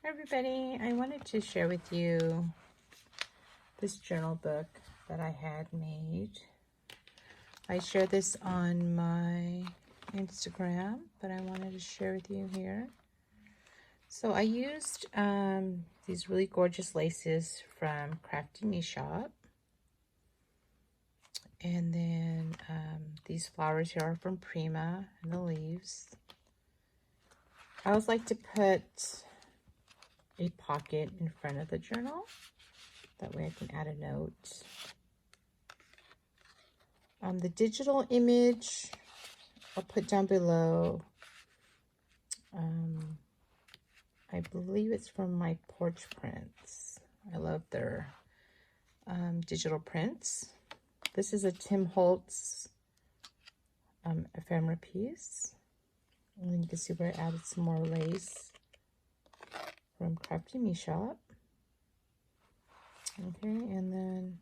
Hi everybody, I wanted to share with you this journal book that I had made. I shared this on my Instagram, but I wanted to share with you here. So I used these really gorgeous laces from Crafty Me Shop. And then these flowers here are from Prima and the leaves. I always like to put a pocket in front of the journal. That way I can add a note. The digital image I'll put down below. I believe it's from My Porch Prints. I love their digital prints. This is a Tim Holtz ephemera piece. And then you can see where I added some more lace from Crafty Me Shop. Okay, and then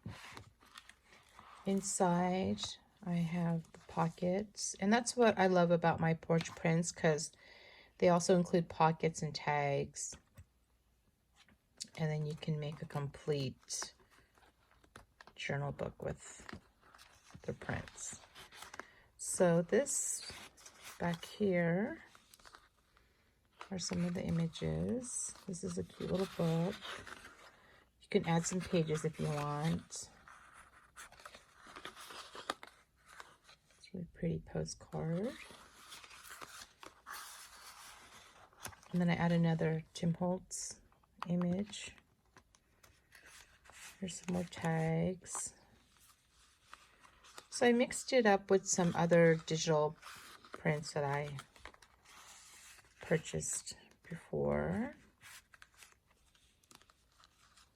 inside I have the pockets. And that's what I love about My Porch Prints, because they also include pockets and tags. And then you can make a complete journal book with the prints. So this back here are some of the images. This is a cute little book. You can add some pages if you want. It's a really pretty postcard. And then I add another Tim Holtz image. Here's some more tags. So I mixed it up with some other digital prints that I purchased before.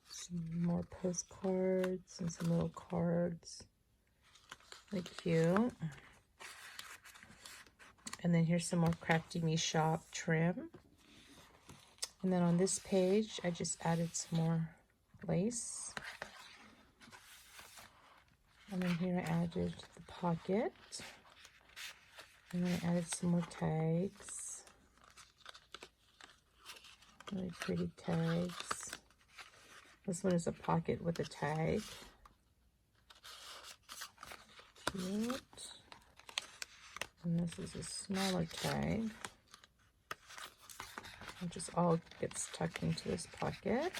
Some more postcards and some little cards. Really cute. And then here's some more Crafty Me Shop trim. And then on this page, I just added some more lace. And then here I added the pocket. And then I added some more tags. Really pretty tags. This one is a pocket with a tag. Cute. And this is a smaller tag. It just all gets tucked into this pocket.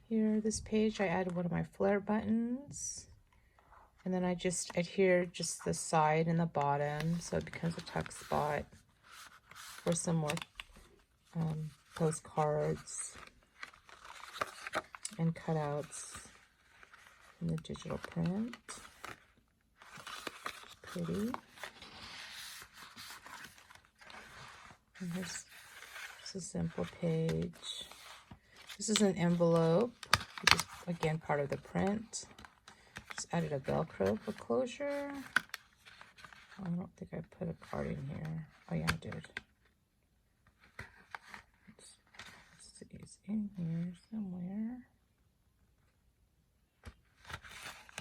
Here, this page, I added one of my flare buttons. And then I just adhere just the side and the bottom so it becomes a tuck spot for some more postcards and cutouts in the digital print. Pretty. And here's just a simple page. This is an envelope, which is again part of the print. Just added a Velcro for closure. I don't think I put a card in here. Oh yeah, I did. Let's see, it's in here somewhere.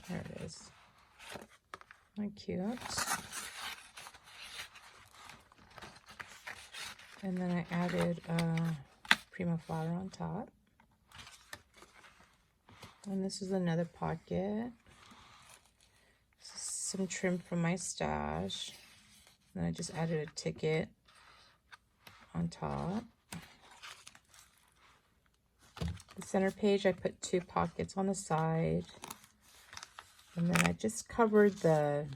There it is. How cute. And then I added a Prima flower on top. And this is another pocket. This is some trim from my stash. Then I just added a ticket on top. The center page, I put 2 pockets on the side. And then I just covered the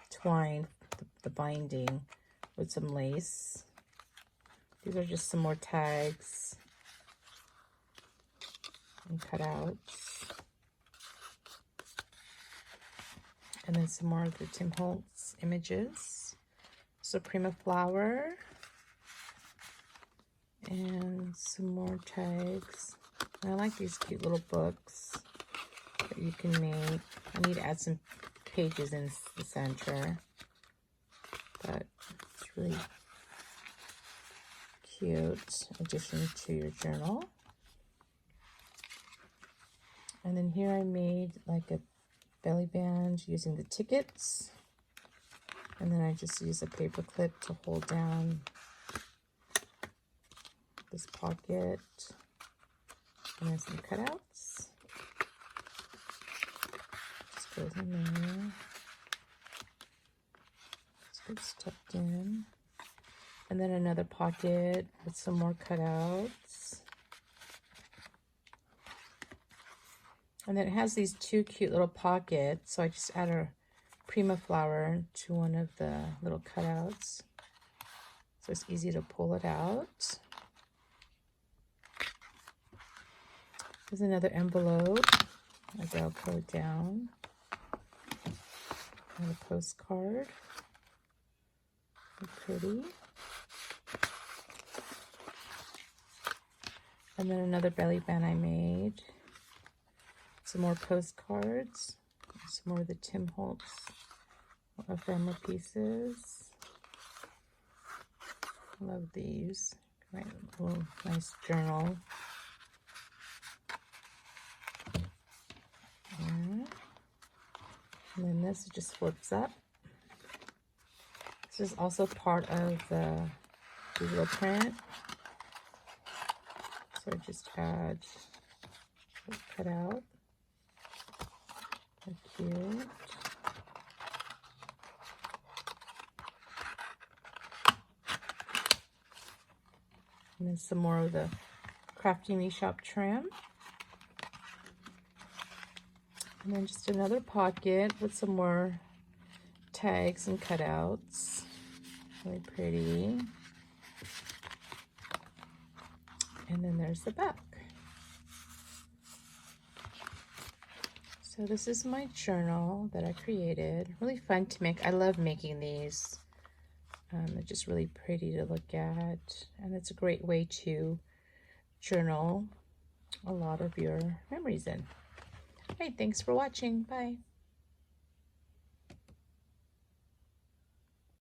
twine, the binding, with some lace. These are just some more tags and cutouts. And then some more of the Tim Holtz images. So Prima flower. And some more tags. And I like these cute little books that you can make. I need to add some pages in the center. But it's really cute addition to your journal. And then here I made like a belly band using the tickets And then I just use a paper clip to hold down this pocket. And there's some cutouts. Just goes in there. Just gets stuffed in. And then another pocket with some more cutouts. And then it has these two cute little pockets. So I just add a Prima flower to one of the little cutouts. So it's easy to pull it out. There's another envelope. I Velcro it down. And a postcard. So pretty. And then another belly band I made. Some more postcards. Some more of the Tim Holtz ephemera pieces. Love these. Right, a little nice journal. And then this just flips up. This is also part of the digital print. So I just add a cutout. So cute. And then some more of the Crafty Me Shop trim. And then just another pocket with some more tags and cutouts. Really pretty. And then there's the back. So this is my journal that I created. Really fun to make. I love making these. They're just really pretty to look at. And it's a great way to journal a lot of your memories in. All right, thanks for watching. Bye.